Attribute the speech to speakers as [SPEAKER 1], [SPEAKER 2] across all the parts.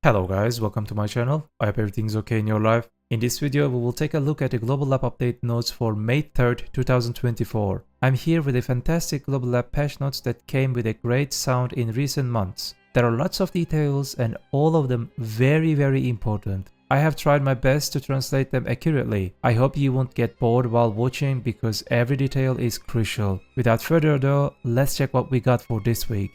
[SPEAKER 1] Hello guys, welcome to my channel. I hope everything's okay in your life. In this video, we will take a look at the Global App Update notes for May 3rd, 2024. I'm here with a fantastic Global App patch notes that came with a great sound in recent months. There are lots of details and all of them very important. I have tried my best to translate them accurately. I hope you won't get bored while watching because every detail is crucial. Without further ado, let's check what we got for this week.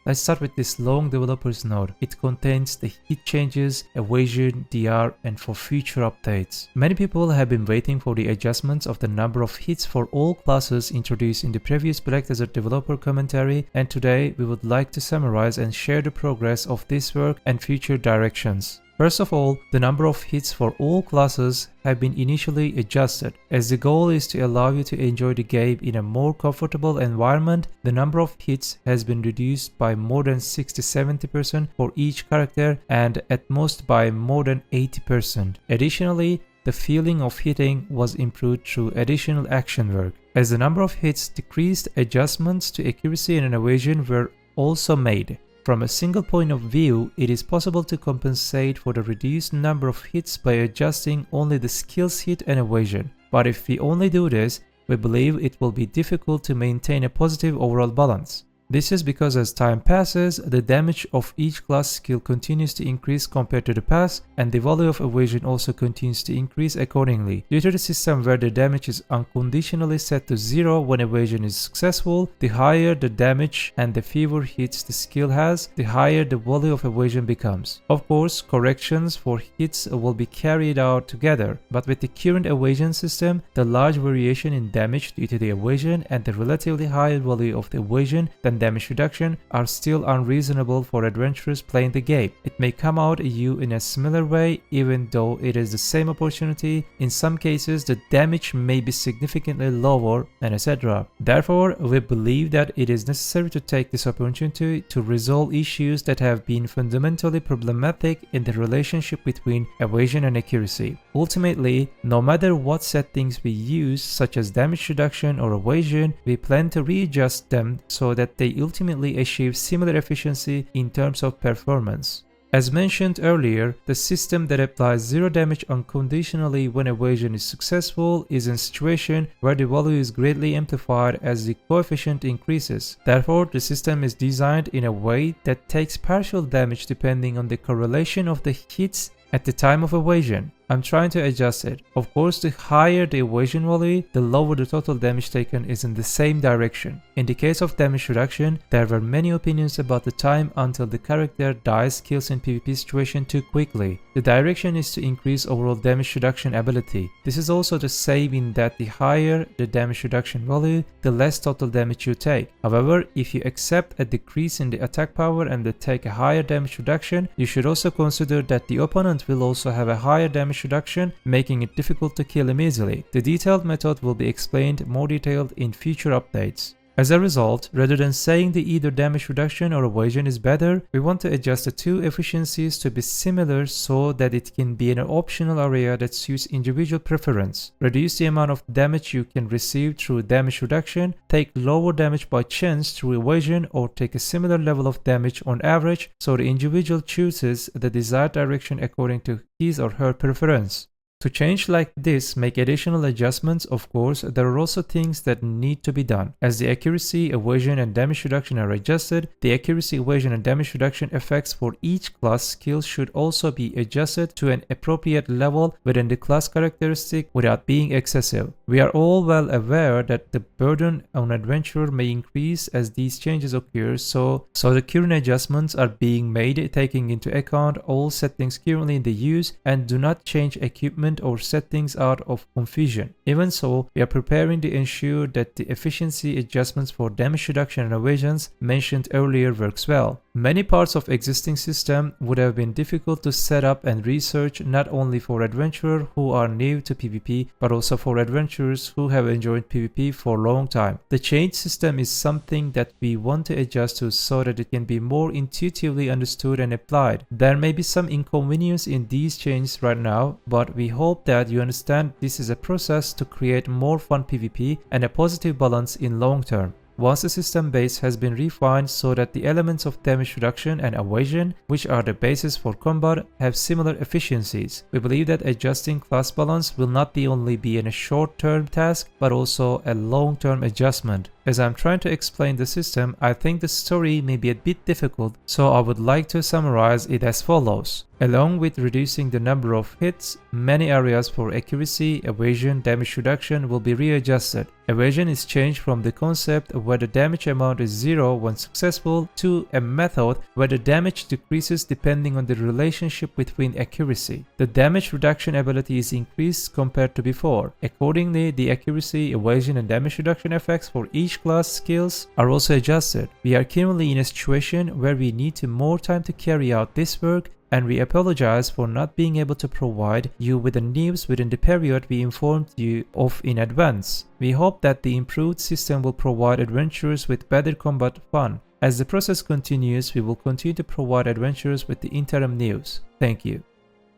[SPEAKER 1] Let's start with this long developers note. It contains the hit changes, Evasion DR, and for future updates. Many people have been waiting for the adjustments of the number of hits for all classes introduced in the previous Black Desert developer commentary, and today we would like to summarize and share the progress of this work and future directions. First of all, the number of hits for all classes have been initially adjusted. As the goal is to allow you to enjoy the game in a more comfortable environment, the number of hits has been reduced by more than 60-70% for each character and at most by more than 80%. Additionally, the feeling of hitting was improved through additional action work. As the number of hits decreased, adjustments to accuracy and evasion were also made. From a single point of view, it is possible to compensate for the reduced number of hits by adjusting only the skills hit and evasion. But if we only do this, we believe it will be difficult to maintain a positive overall balance. This is because as time passes, the damage of each class skill continues to increase compared to the past, and the value of evasion also continues to increase accordingly. Due to the system where the damage is unconditionally set to 0 when evasion is successful, the higher the damage and the fewer hits the skill has, the higher the value of evasion becomes. Of course, corrections for hits will be carried out together, but with the current evasion system, the large variation in damage due to the evasion and the relatively high value of the evasion than damage reduction are still unreasonable for adventurers playing the game. It may come out at you in a similar way even though it is the same opportunity. In some cases, the damage may be significantly lower, and etc. Therefore, we believe that it is necessary to take this opportunity to resolve issues that have been fundamentally problematic in the relationship between evasion and accuracy. Ultimately, no matter what settings we use, such as damage reduction or evasion, we plan to readjust them so that they ultimately achieve similar efficiency in terms of performance. As mentioned earlier, the system that applies 0 damage unconditionally when evasion is successful is in a situation where the value is greatly amplified as the coefficient increases. Therefore, the system is designed in a way that takes partial damage depending on the correlation of the hits at the time of evasion. I'm trying to adjust it. Of course, the higher the evasion value, the lower the total damage taken is in the same direction. In the case of damage reduction, there were many opinions about the time until the character dies kills in PvP situation too quickly. The direction is to increase overall damage reduction ability. This is also the same in that the higher the damage reduction value, the less total damage you take. However, if you accept a decrease in the attack power and take a higher damage reduction, you should also consider that the opponent will also have a higher damage reduction, making it difficult to kill him easily. The detailed method will be explained more detailed in future updates. As a result, rather than saying that either damage reduction or evasion is better, we want to adjust the two efficiencies to be similar so that it can be an optional area that suits individual preference. Reduce the amount of damage you can receive through damage reduction, take lower damage by chance through evasion, or take a similar level of damage on average so the individual chooses the desired direction according to his or her preference. To change like this, make additional adjustments, of course, there are also things that need to be done. As the accuracy, evasion, and damage reduction are adjusted, the accuracy, evasion, and damage reduction effects for each class skill should also be adjusted to an appropriate level within the class characteristic without being excessive. We are all well aware that the burden on adventurer may increase as these changes occur, so the current adjustments are being made taking into account all settings currently in the use and do not change equipment or settings out of confusion. Even so, we are preparing to ensure that the efficiency adjustments for damage reduction and evasions mentioned earlier works well. Many parts of existing system would have been difficult to set up and research, not only for adventurers who are new to PvP, but also for adventurers who have enjoyed PvP for a long time. The change system is something that we want to adjust to so that it can be more intuitively understood and applied. There may be some inconvenience in these changes right now, but we hope that you understand this is a process to create more fun PvP and a positive balance in long term. once the system base has been refined so that the elements of damage reduction and evasion, which are the basis for combat, have similar efficiencies. We believe that adjusting class balance will not only be a short-term task, but also a long-term adjustment. As I'm trying to explain the system, I think the story may be a bit difficult, so I would like to summarize it as follows. Along with reducing the number of hits, many areas for accuracy, evasion, damage reduction will be readjusted. Evasion is changed from the concept where the damage amount is 0 when successful to a method where the damage decreases depending on the relationship between accuracy. The damage reduction ability is increased compared to before. Accordingly, the accuracy, evasion, and damage reduction effects for each class skills are also adjusted. We are currently in a situation where we need more time to carry out this work, and we apologize for not being able to provide you with the news within the period we informed you of in advance. We hope that the improved system will provide adventurers with better combat fun. As the process continues, we will continue to provide adventurers with the interim news. Thank you.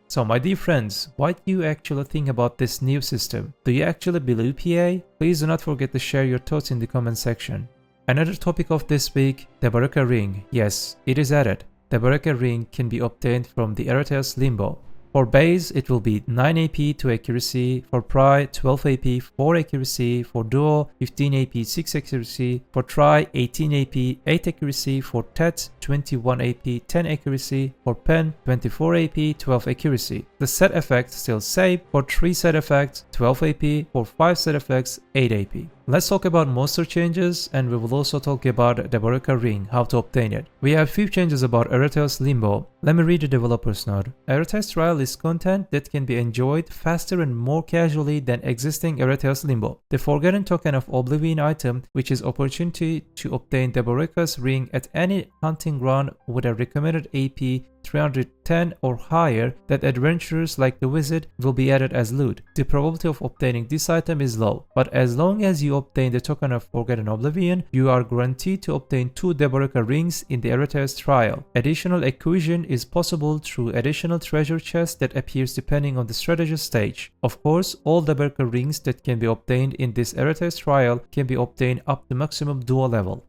[SPEAKER 1] So my dear friends, what do you actually think about this new system? Do you actually believe PA? Please do not forget to share your thoughts in the comment section. Another topic of this week, the Deboreka ring. Yes, it is added. The Deboreka ring can be obtained from the Eretheus Limbo. For BiS, it will be 9 AP 2 accuracy, for Pri 12 AP 4 accuracy, for Duo 15 AP 6 accuracy, for Tri 18 AP 8 accuracy, for Tet 21 AP 10 accuracy, for Pen 24 AP 12 accuracy. The set effects still same, for 3 set effects 12 AP, for 5 set effects 8 AP. Let's talk about monster changes, and we will also talk about the Deboreka ring, how to obtain it. We have few changes about Eretheus Limbo. Let me read the developer's note. Eretheus Trial is content that can be enjoyed faster and more casually than existing Eretheus Limbo. The Forgotten Token of Oblivion item, which is opportunity to obtain Deboreka's ring at any hunting ground with a recommended AP 310 or higher, that adventurers like to visit, will be added as loot. The probability of obtaining this item is low, but as long as you obtain the token of Forgotten Oblivion, you are guaranteed to obtain 2 Deboreka rings in the Eretheus Trial. Additional acquisition is possible through additional treasure chests that appears depending on the strategy stage. Of course, all Deboreka rings that can be obtained in this Eretheus Trial can be obtained up to maximum duo level.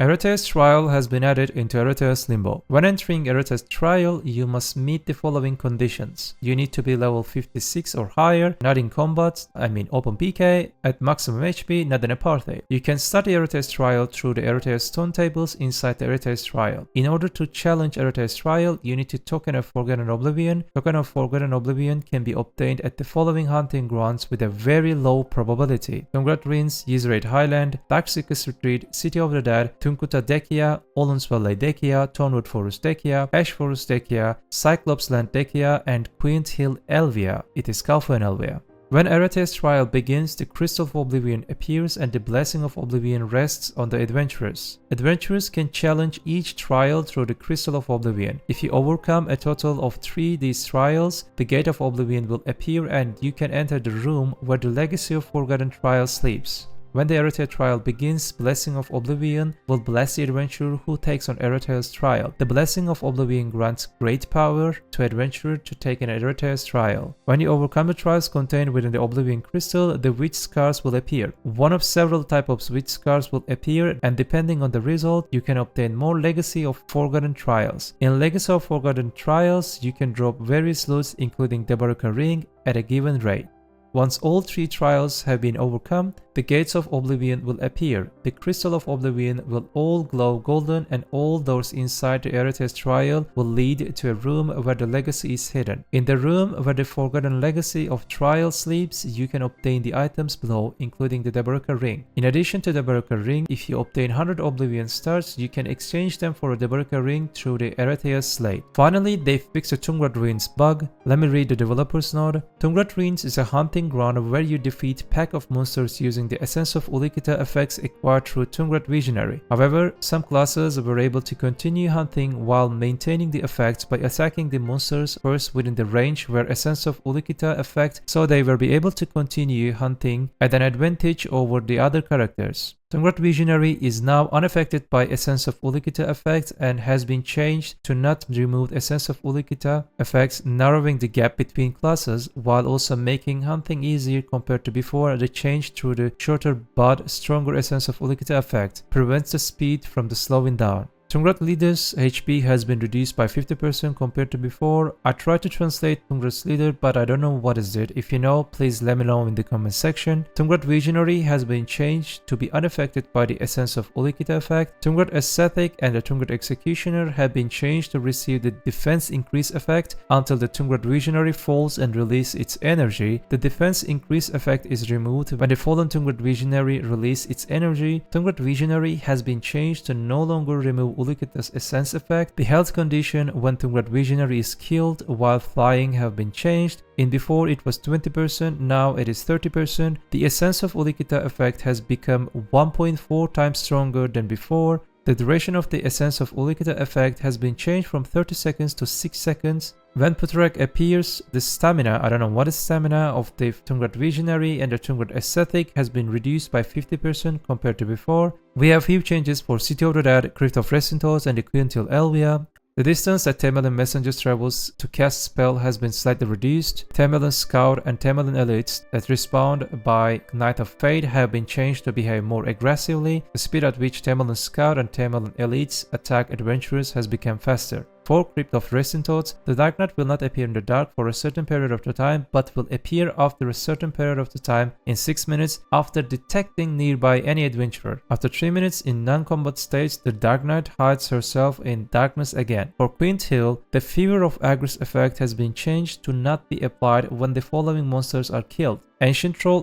[SPEAKER 1] Eretheus Trial has been added into Eretheus Limbo. When entering Eretheus Trial, you must meet the following conditions. You need to be level 56 or higher, not in combat, open PK, at maximum HP, not in a party. You can start the Eretheus Trial through the Eretheus Stone tables inside the Eretheus Trial. In order to challenge Eretheus Trial, you need to token of Forgotten Oblivion. Token of Forgotten Oblivion can be obtained at the following hunting grounds with a very low probability: Tungrat Ruins, Yizrael Highland, Darksecret Retreat, City of the Dead, Tunkuta Dekia, Olin's Valley Dekia, Tonwood Forest Dekia, Ash Forest Dekia, Cyclops Land Dekia, and Quint Hill Elvia. It is Kalfa and Elvia. When Eretheus Trial begins, the Crystal of Oblivion appears and the Blessing of Oblivion rests on the adventurers. Adventurers can challenge each trial through the Crystal of Oblivion. If you overcome a total of 3 these trials, the Gate of Oblivion will appear and you can enter the room where the Legacy of Forgotten Trial sleeps. When the Eretheus Trial begins, Blessing of Oblivion will bless the adventurer who takes on Eretheus Trial. The Blessing of Oblivion grants great power to adventurer to take an Eretheus Trial. When you overcome the trials contained within the Oblivion Crystal, the Witch Scars will appear. One of several types of Witch Scars will appear, and depending on the result, you can obtain more Legacy of Forgotten Trials. In Legacy of Forgotten Trials, you can drop various loots including Deboreka ring at a given rate. Once all 3 trials have been overcome, the Gates of Oblivion will appear. The Crystal of Oblivion will all glow golden, and all doors inside the Eretheus Trial will lead to a room where the Legacy is hidden. In the room where the Forgotten Legacy of Trial sleeps, you can obtain the items below, including the Deboreka ring. In addition to the Deboreka ring, if you obtain 100 Oblivion stars, you can exchange them for a Deboreka ring through the Eretheus Slate. Finally, they fixed the Tungrat Ruins bug. Let me read the developer's note. Tungrat Ruins is a hunting ground where you defeat pack of monsters using the Essence of Ulikita effects acquired through Tungrat Visionary. However, some classes were able to continue hunting while maintaining the effects by attacking the monsters first within the range where Essence of Ulikita effect, so they will be able to continue hunting at an advantage over the other characters. Tungrat Visionary is now unaffected by Essence of Ulikita effect and has been changed to not remove Essence of Ulikita effects, narrowing the gap between classes while also making hunting easier compared to before. The change through the shorter but stronger Essence of Ulikita effect prevents the speed from the slowing down. Tungrat Leader's HP has been reduced by 50% compared to before. I tried to translate Tungrat's Leader, but I don't know what is it. If you know, please let me know in the comment section. Tungrat Visionary has been changed to be unaffected by the Essence of Ulikita effect. Tungrat Ascetic and the Tungrat Executioner have been changed to receive the Defense Increase effect until the Tungrat Visionary falls and releases its energy. The Defense Increase effect is removed when the fallen Tungrat Visionary releases its energy. Tungrat Visionary has been changed to no longer remove Ulikita's Essence effect. The health condition when Tungrat Visionary is killed while flying have been changed. In before it was 20%, now it is 30%. The Essence of Ulikita effect has become 1.4 times stronger than before. The duration of the Essence of Ulikita effect has been changed from 30 seconds to 6 seconds. When Putrek appears, the stamina, I don't know what is stamina, of the Tungrat Visionary and the Tungrat Ascetic has been reduced by 50% compared to before. We have few changes for City of the Dead, Crypt of Restintos and the Quintil Elvia. The distance that Temelin Messenger travels to cast spell has been slightly reduced. Temelin Scout and Temelin Elites that respawn by Night of Fate have been changed to behave more aggressively. The speed at which Temelin Scout and Temelin Elites attack adventurers has become faster. For Crypt of Restintos, the Dark Knight will not appear in the dark for a certain period of the time, but will appear after a certain period of the time in 6 minutes after detecting nearby any adventurer. After 3 minutes in non-combat states, the Dark Knight hides herself in darkness again. For Quint Hill, the Fever of Agris effect has been changed to not be applied when the following monsters are killed: Ancient Troll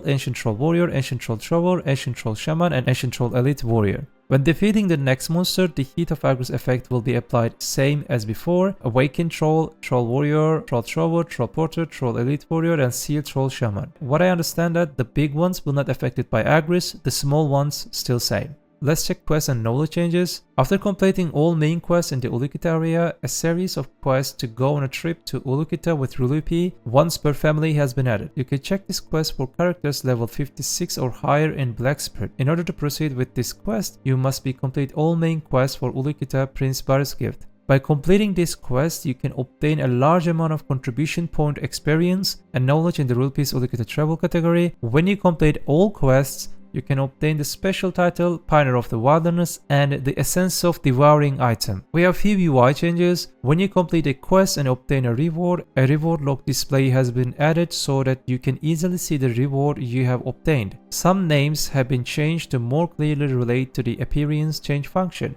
[SPEAKER 1] Warrior, Ancient Troll Trover, Ancient Troll Shaman, and Ancient Troll Elite Warrior. When defeating the next monster, the Heat of Agris effect will be applied same as before: Awakened Troll, Troll Warrior, Troll Trover, Troll Porter, Troll Elite Warrior, and Seal Troll Shaman. What I understand that the big ones will not affected by Agris, the small ones still same. Let's check quests and knowledge changes. After completing all main quests in the Ulikita area, a series of quests to go on a trip to Ulikita with Rulupi once per family has been added. You can check this quest for characters level 56 or higher in Black Spirit. In order to proceed with this quest, you must complete all main quests for Ulikita Prince Baris gift. By completing this quest, you can obtain a large amount of contribution point experience and knowledge in the Rulupi's Ulikita travel category. When you complete all quests, you can obtain the special title Pioneer of the Wilderness and the Essence of Devouring item. We have few UI changes. When you complete a quest and obtain a reward log display has been added so that you can easily see the reward you have obtained. Some names have been changed to more clearly relate to the appearance change function.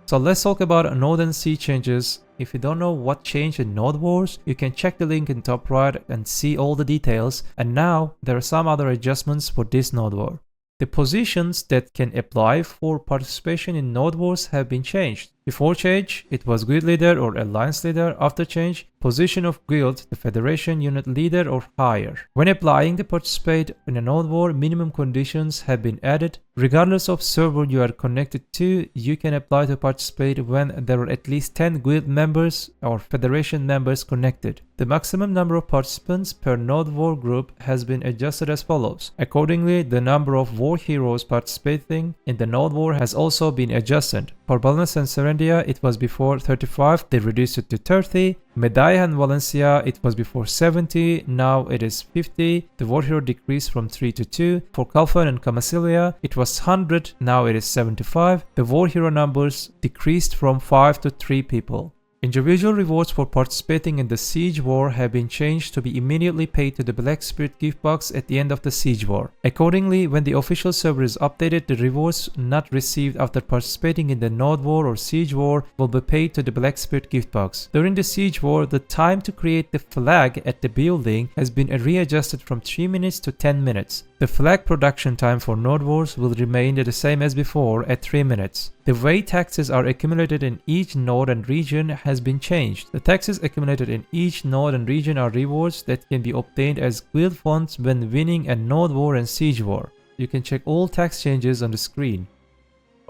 [SPEAKER 1] So let's talk about Node and Sea changes. If you don't know what changed in Node Wars, you can check the link in top right and see all the details. And now there are some other adjustments for this Node War. The positions that can apply for participation in Node Wars have been changed. Before change, it was Guild Leader or Alliance Leader. After change, position of Guild, the Federation Unit Leader or higher. When applying to participate in a Node War, minimum conditions have been added. Regardless of server you are connected to, you can apply to participate when there are at least 10 Guild members or Federation members connected. The maximum number of participants per Node War group has been adjusted as follows. Accordingly, the number of war heroes participating in the Node War has also been adjusted. For Balance and Serendia, it was before 35, they reduced it to 30. Medaya and Valencia, it was before 70, now it is 50. The war hero decreased from 3 to 2. For Kalfan and Kamasilia, it was 100, now it is 75. The war hero numbers decreased from 5 to 3 people. Individual rewards for participating in the Siege War have been changed to be immediately paid to the Black Spirit gift box at the end of the Siege War. Accordingly, when the official server is updated, the rewards not received after participating in the Node War or Siege War will be paid to the Black Spirit gift box. During the Siege War, the time to create the flag at the building has been readjusted from 3 minutes to 10 minutes. The flag production time for Node Wars will remain the same as before at 3 minutes. The way taxes are accumulated in each node and region has been changed. The taxes accumulated in each node and region are rewards that can be obtained as guild funds when winning a Node War and Siege War. You can check all tax changes on the screen.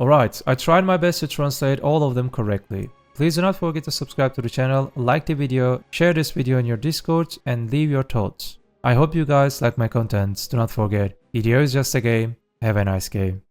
[SPEAKER 1] Alright, I tried my best to translate all of them correctly. Please do not forget to subscribe to the channel, like the video, share this video in your Discord, and leave your thoughts. I hope you guys like my content. Do not forget, BDO is just a game. Have a nice game.